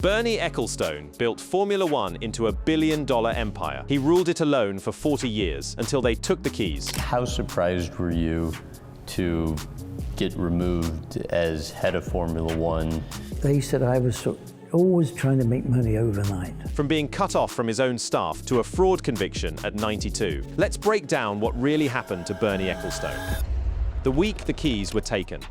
Bernie Ecclestone built Formula One into a billion-dollar empire. He ruled it alone for 40 years until they took the keys. How surprised were you to get removed as head of Formula One? They said I was always trying to make money overnight. From being cut off from his own staff to a fraud conviction at 92. Let's break down what really happened to Bernie Ecclestone. The week the keys were taken.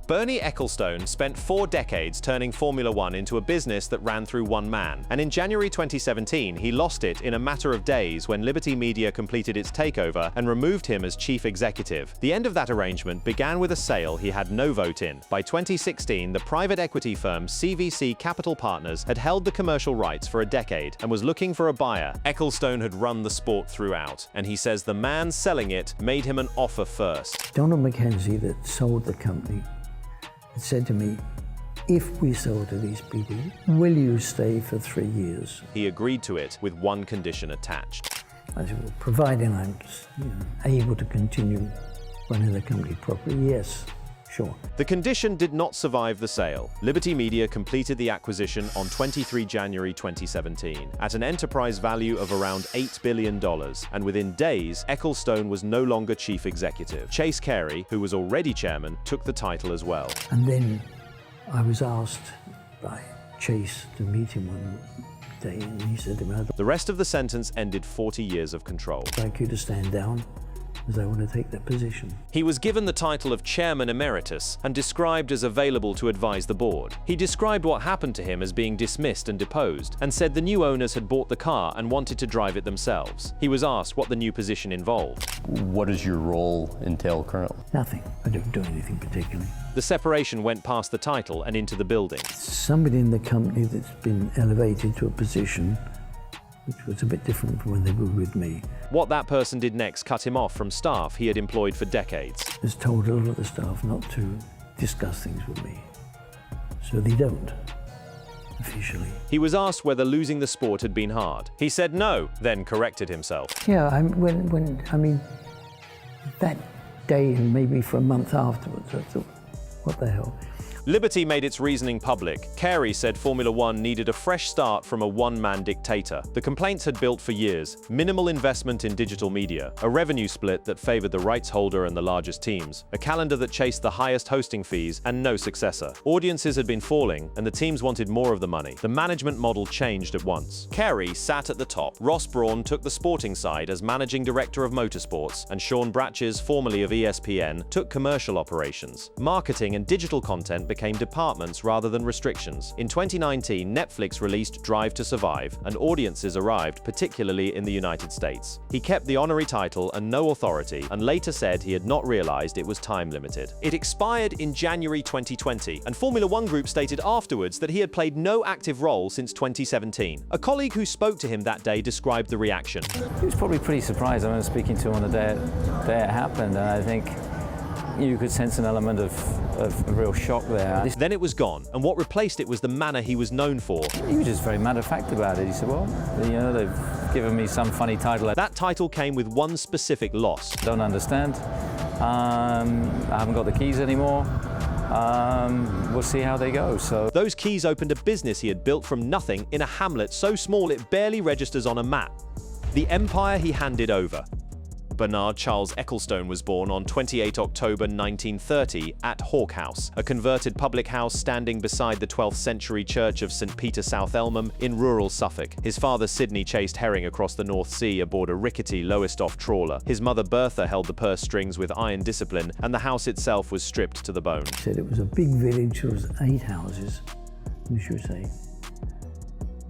Bernie Ecclestone spent 4 decades turning Formula One into a business that ran through one man, and in January 2017 he lost it in a matter of days when Liberty Media completed its takeover and removed him as chief executive. The end of that arrangement began with a sale he had no vote in. By 2016, the private equity firm CVC Capital Partners had held the commercial rights for a decade and was looking for a buyer. Ecclestone had run the sport throughout, and he says the man selling it made him an offer first. Donald Mackenzie, that sold the company, said to me, if we sell to these people, will you stay for 3 years? He agreed to it with one condition attached. I said, well, providing I'm able to continue running the company properly, yes, sure. The condition did not survive the sale. Liberty Media completed the acquisition on 23 January 2017 at an enterprise value of around $8 billion, and within days, Ecclestone was no longer chief executive. Chase Carey, who was already chairman, took the title as well. And then I was asked by Chase to meet him one day, and he said to me, the rest of the sentence ended 40 years of control. I'd like you to stand down, because I want to take that position. He was given the title of Chairman Emeritus and described as available to advise the board. He described what happened to him as being dismissed and deposed, and said the new owners had bought the car and wanted to drive it themselves. He was asked what the new position involved. What does your role entail currently? Nothing. I don't do anything particularly. The separation went past the title and into the building. Somebody in the company that's been elevated to a position which was a bit different from when they were with me. What that person did next cut him off from staff he had employed for decades. Has told a lot of the staff not to discuss things with me, so they don't, officially. He was asked whether losing the sport had been hard. He said no, then corrected himself. Yeah, I mean, that day and maybe for a month afterwards, I thought, what the hell? Liberty made its reasoning public. Carey said Formula One needed a fresh start from a one-man dictator. The complaints had built for years: minimal investment in digital media, a revenue split that favored the rights holder and the largest teams, a calendar that chased the highest hosting fees, and no successor. Audiences had been falling, and the teams wanted more of the money. The management model changed at once. Carey sat at the top. Ross Brawn took the sporting side as managing director of motorsports, and Sean Bratches, formerly of ESPN, took commercial operations. Marketing and digital content became departments rather than restrictions. In 2019, Netflix released Drive to Survive, and audiences arrived, particularly in the United States. He kept the honorary title and no authority, and later said he had not realized it was time-limited. It expired in January 2020, and Formula One Group stated afterwards that he had played no active role since 2017. A colleague who spoke to him that day described the reaction. He was probably pretty surprised. I remember speaking to him on the day it happened, and I think you could sense an element of real shock there. Then it was gone, and what replaced it was the manner he was known for. He was just very matter-of-fact about it. He said, well, they've given me some funny title. That title came with one specific loss. Don't understand. I haven't got the keys anymore. We'll see how they go. So those keys opened a business he had built from nothing in a hamlet so small it barely registers on a map. The empire he handed over. Bernard Charles Ecclestone was born on 28 October 1930 at Hawke House, a converted public house standing beside the 12th century church of St. Peter South Elmham in rural Suffolk. His father Sidney chased herring across the North Sea aboard a rickety Lowestoft trawler. His mother Bertha held the purse strings with iron discipline, and the house itself was stripped to the bone. He said it was a big village, there was 8 houses, we should say.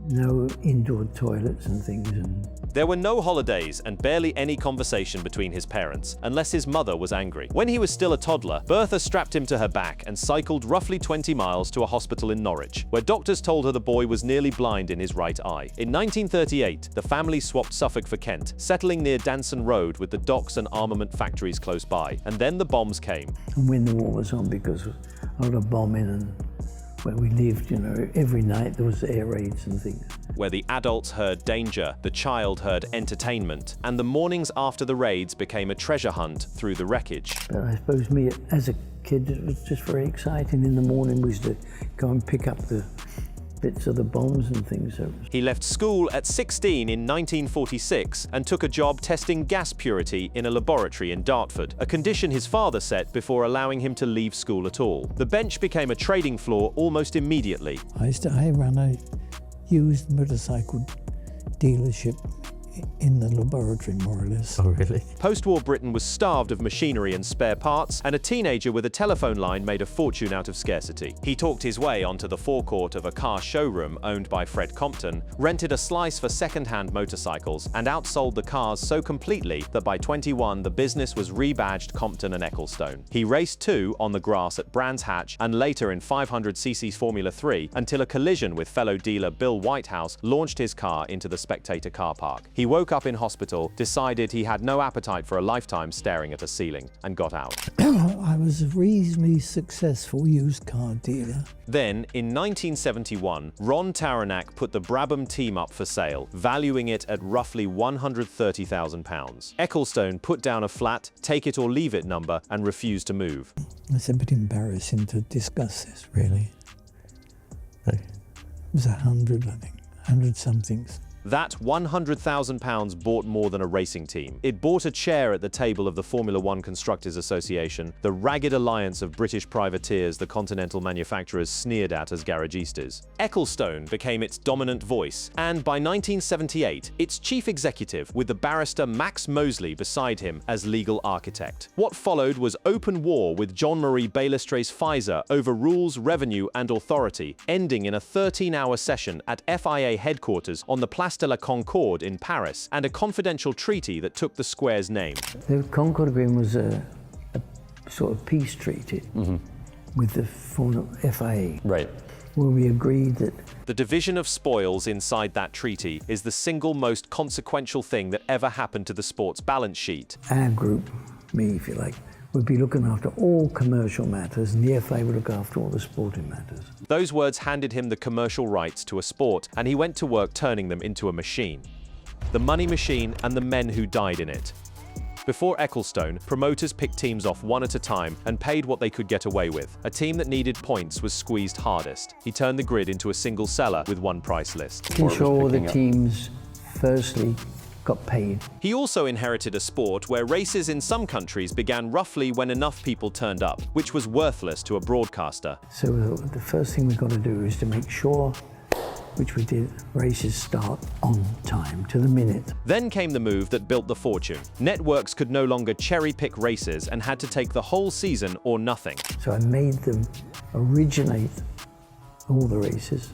No indoor toilets and things. There were no holidays and barely any conversation between his parents, unless his mother was angry. When he was still a toddler, Bertha strapped him to her back and cycled roughly 20 miles to a hospital in Norwich, where doctors told her the boy was nearly blind in his right eye. In 1938, the family swapped Suffolk for Kent, settling near Danson Road with the docks and armament factories close by. And then the bombs came. And when the war was on, because of a lot of bombing and where we lived, every night there was air raids and things. Where the adults heard danger, the child heard entertainment, and the mornings after the raids became a treasure hunt through the wreckage. But I suppose me, as a kid, it was just very exciting. In the morning we used to go and pick up the bits of the bombs and things. So He left school at 16 in 1946 and took a job testing gas purity in a laboratory in Dartford, a condition his father set before allowing him to leave school at all. The bench became a trading floor almost immediately. I ran a used motorcycle dealership in the laboratory, more or less. Oh, really? Post-war Britain was starved of machinery and spare parts, and a teenager with a telephone line made a fortune out of scarcity. He talked his way onto the forecourt of a car showroom owned by Fred Compton, rented a slice for second-hand motorcycles, and outsold the cars so completely that by 21 the business was rebadged Compton and Ecclestone. He raced too on the grass at Brands Hatch and later in 500cc Formula 3 until a collision with fellow dealer Bill Whitehouse launched his car into the spectator car park. He woke up in hospital, decided he had no appetite for a lifetime staring at a ceiling, and got out. I was a reasonably successful used car dealer. Then, in 1971, Ron Taranach put the Brabham team up for sale, valuing it at roughly £130,000. Ecclestone put down a flat, take it or leave it number and refused to move. It's a bit embarrassing to discuss this, really. Right. It was 100, I think, 100 somethings. That £100,000 bought more than a racing team. It bought a chair at the table of the Formula One Constructors Association, the ragged alliance of British privateers the Continental manufacturers sneered at as garagistas. Ecclestone became its dominant voice, and by 1978, its chief executive, with the barrister Max Mosley beside him as legal architect. What followed was open war with Jean-Marie Balestre's Pfizer over rules, revenue, and authority, ending in a 13-hour session at FIA headquarters on the Place de la Concorde in Paris, and a confidential treaty that took the square's name. the Concord Agreement was a sort of peace treaty with the FIA, Right. where we agreed that The division of spoils inside that treaty is the single most consequential thing that ever happened to the sport's balance sheet. our group, me if you like, would be looking after all commercial matters and the FA would look after all the sporting matters. Those words handed him the commercial rights to a sport, and he went to work turning them into a machine. The money machine and the men who died in it. Before Ecclestone, promoters picked teams off one at a time and paid what they could get away with. A team that needed points was squeezed hardest. He turned the grid into a single seller with one price list. Control the picking up. teams, firstly, got paid. He also inherited a sport where races in some countries began roughly when enough people turned up, which was worthless to a broadcaster. So the first thing we've got to do is to make sure, which we did, races start on time, to the minute. Then came the move that built the fortune. Networks could no longer cherry-pick races and had to take the whole season or nothing. So I made them originate all the races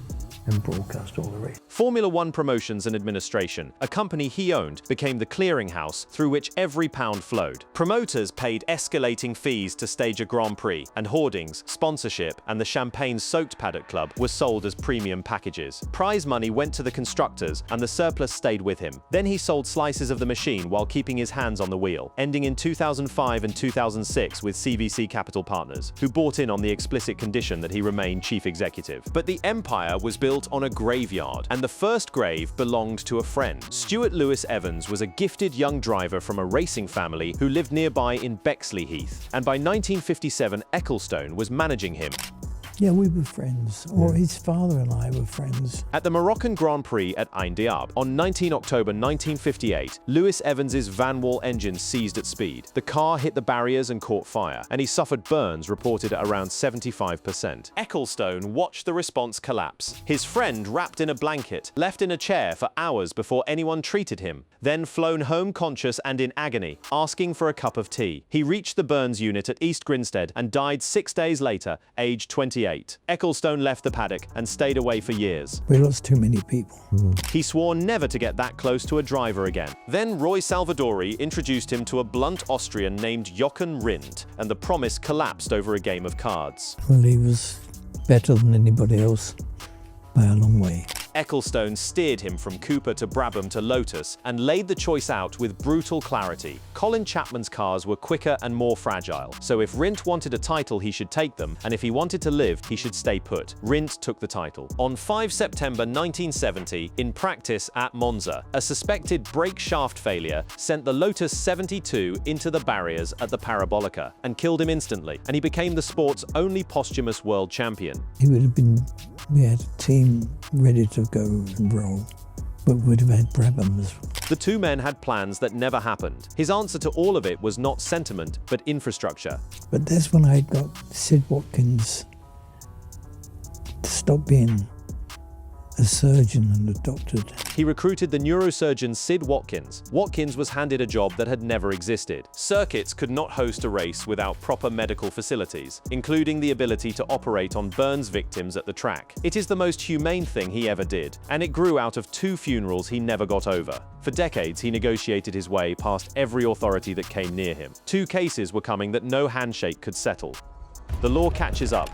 and broadcast all the races. Formula One Promotions and Administration, a company he owned, became the clearinghouse through which every pound flowed. Promoters paid escalating fees to stage a Grand Prix, and hoardings, sponsorship, and the champagne-soaked Paddock Club were sold as premium packages. Prize money went to the constructors, and the surplus stayed with him. Then he sold slices of the machine while keeping his hands on the wheel, ending in 2005 and 2006 with CVC Capital Partners, who bought in on the explicit condition that he remain chief executive. But the empire was built on a graveyard, and the first grave belonged to a friend. Stuart Lewis Evans was a gifted young driver from a racing family who lived nearby in Bexley Heath, and by 1957 Ecclestone was managing him. Yeah, we were friends, or his father and I were friends. At the Moroccan Grand Prix at Ain Diab on 19 October 1958, Lewis Evans's Van Wall engine seized at speed. The car hit the barriers and caught fire, and he suffered burns reported at around 75%. Ecclestone watched the response collapse. His friend, wrapped in a blanket, left in a chair for hours before anyone treated him, then flown home conscious and in agony, asking for a cup of tea. He reached the burns unit at East Grinstead and died 6 days later, aged 28. Ecclestone left the paddock and stayed away for years. We lost too many people. He swore never to get that close to a driver again. Then Roy Salvadori introduced him to a blunt Austrian named Jochen Rindt, and the promise collapsed over a game of cards. Well, he was better than anybody else by a long way. Ecclestone steered him from Cooper to Brabham to Lotus and laid the choice out with brutal clarity. Colin Chapman's cars were quicker and more fragile, so if Rindt wanted a title he should take them, and if he wanted to live he should stay put. Rindt took the title. On 5 September 1970, in practice at Monza, a suspected brake shaft failure sent the Lotus 72 into the barriers at the Parabolica and killed him instantly, and he became the sport's only posthumous world champion. He would have been We had a team ready to go and roll, but would have had problems. The two men had plans that never happened. His answer to all of it was not sentiment, but infrastructure. But that's when I got Sid Watkins to stop being a surgeon and a doctor. He recruited the neurosurgeon Sid Watkins. Watkins was handed a job that had never existed. Circuits could not host a race without proper medical facilities, including the ability to operate on burns victims at the track. It is the most humane thing he ever did, and it grew out of 2 funerals he never got over. For decades, he negotiated his way past every authority that came near him. 2 cases were coming that no handshake could settle. The law catches up.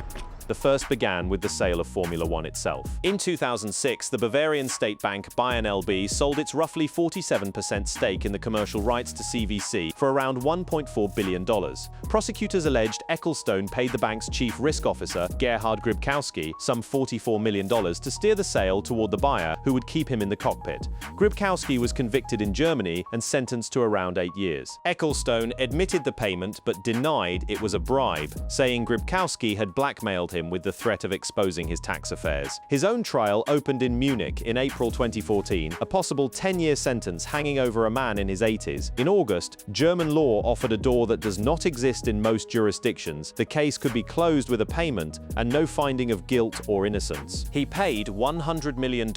The first began with the sale of Formula One itself. In 2006, the Bavarian state bank Bayern LB sold its roughly 47% stake in the commercial rights to CVC for around $1.4 billion. Prosecutors alleged Ecclestone paid the bank's chief risk officer, Gerhard Grybkowski, some $44 million to steer the sale toward the buyer, who would keep him in the cockpit. Grybkowski was convicted in Germany and sentenced to around 8 years. Ecclestone admitted the payment but denied it was a bribe, saying Grybkowski had blackmailed him with the threat of exposing his tax affairs. His own trial opened in Munich in April 2014, a possible 10-year sentence hanging over a man in his 80s. In August, German law offered a door that does not exist in most jurisdictions. The case could be closed with a payment and no finding of guilt or innocence. He paid $100 million,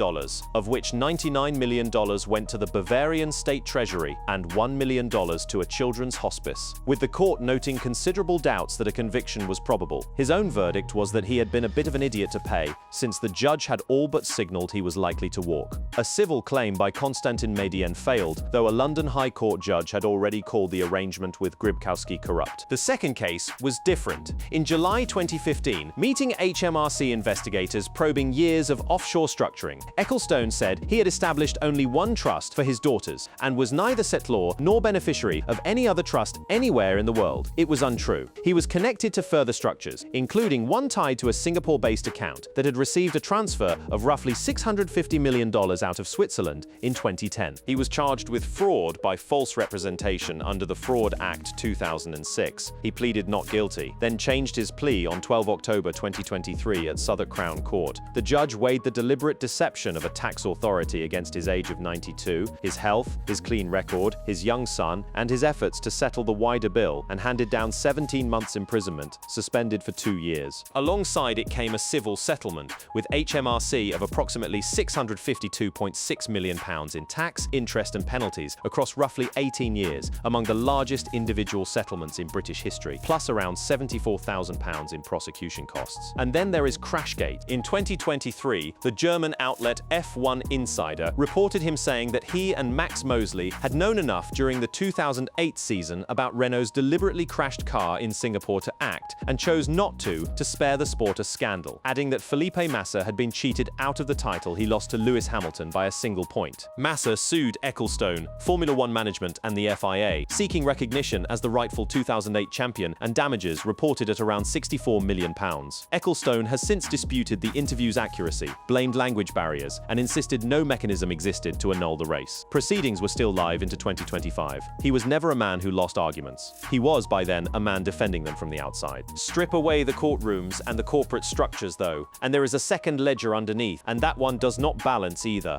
of which $99 million went to the Bavarian state treasury and $1 million to a children's hospice, with the court noting considerable doubts that a conviction was probable. His own verdict was that he had been a bit of an idiot to pay, since the judge had all but signaled he was likely to walk. A civil claim by Konstantin Median failed, though a London High Court judge had already called the arrangement with Grybkowski corrupt. The second case was different. In July 2015, meeting HMRC investigators probing years of offshore structuring, Ecclestone said he had established only one trust for his daughters and was neither settlor nor beneficiary of any other trust anywhere in the world. It was untrue. He was connected to further structures, including one tied to a Singapore-based account that had received a transfer of roughly $650 million out of Switzerland in 2010. He was charged with fraud by false representation under the Fraud Act 2006. He pleaded not guilty, then changed his plea on 12 October 2023 at Southwark Crown Court. The judge weighed the deliberate deception of a tax authority against his age of 92, his health, his clean record, his young son, and his efforts to settle the wider bill, and handed down 17 months imprisonment, suspended for 2 years. Alongside it came a civil settlement, with HMRC of approximately £652.6 million in tax, interest and penalties across roughly 18 years, among the largest individual settlements in British history, plus around £74,000 in prosecution costs. And then there is Crashgate. In 2023, the German outlet F1 Insider reported him saying that he and Max Mosley had known enough during the 2008 season about Renault's deliberately crashed car in Singapore to act, and chose not to spare the sport a scandal, adding that Felipe Massa had been cheated out of the title he lost to Lewis Hamilton by a single point. Massa sued Ecclestone, Formula One management and the FIA, seeking recognition as the rightful 2008 champion and damages reported at around £64 million. Ecclestone has since disputed the interview's accuracy, blamed language barriers, and insisted no mechanism existed to annul the race. Proceedings were still live into 2025. He was never a man who lost arguments. He was, by then, a man defending them from the outside. Strip away the courtrooms and the corporate structures, though, and there is a second ledger underneath, and that one does not balance either.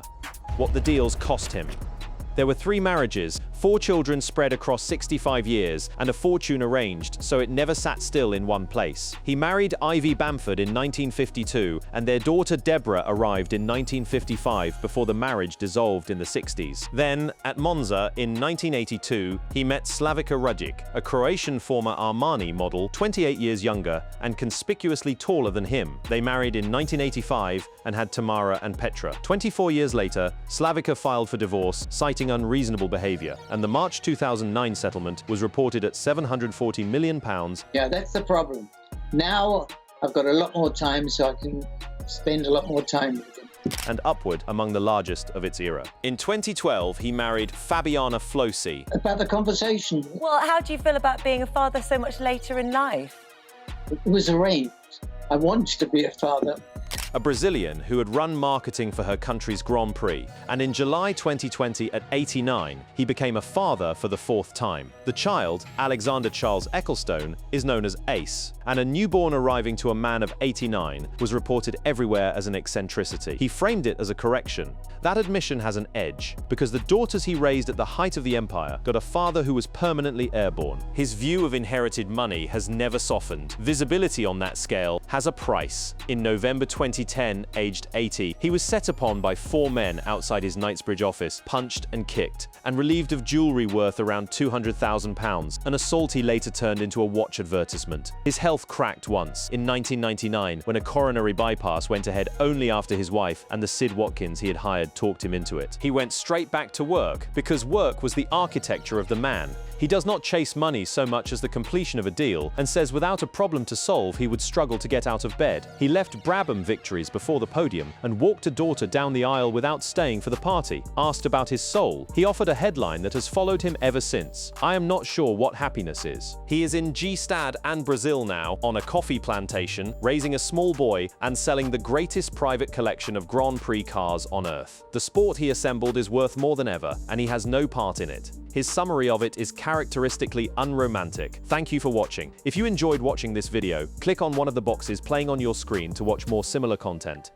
What the deals cost him. There were 3 marriages, 4 children spread across 65 years, and a fortune arranged, so it never sat still in one place. He married Ivy Bamford in 1952, and their daughter Deborah arrived in 1955 before the marriage dissolved in the 60s. Then, at Monza in 1982, he met Slavica Rudic, a Croatian former Armani model, 28 years younger and conspicuously taller than him. They married in 1985 and had Tamara and Petra. 24 years later, Slavica filed for divorce, citing unreasonable behavior, and the March 2009 settlement was reported at £740 million. Yeah, that's the problem. Now I've got a lot more time, so I can spend a lot more time with them. And upward among the largest of its era. In 2012, he married Fabiana Flosi. About the conversation, Well, how do you feel about being a father so much later in life? it was arranged. I wanted to be a father, a Brazilian who had run marketing for her country's Grand Prix, and in July 2020 at 89, he became a father for the 4th time. The child, Alexander Charles Ecclestone, is known as Ace, and a newborn arriving to a man of 89 was reported everywhere as an eccentricity. He framed it as a correction. That admission has an edge, because the daughters he raised at the height of the empire got a father who was permanently airborne. His view of inherited money has never softened. Visibility on that scale has a price. In November 2010, aged 80, he was set upon by 4 men outside his Knightsbridge office, punched and kicked, and relieved of jewelry worth around £200,000, an assault he later turned into a watch advertisement. His health cracked once, in 1999, when a coronary bypass went ahead only after his wife and the Sid Watkins he had hired talked him into it. He went straight back to work, because work was the architecture of the man. He does not chase money so much as the completion of a deal, and says without a problem to solve he would struggle to get out of bed. He left Brabham victories before the podium and walked a daughter down the aisle without staying for the party. Asked about his soul, he offered a headline that has followed him ever since: "I am not sure what happiness is." He is in Gstad and Brazil now, on a coffee plantation, raising a small boy and selling the greatest private collection of Grand Prix cars on earth. The sport he assembled is worth more than ever, and he has no part in it. His summary of it is characteristically unromantic. Thank you for watching. If you enjoyed watching this video, click on one of the boxes playing on your screen to watch more similar content.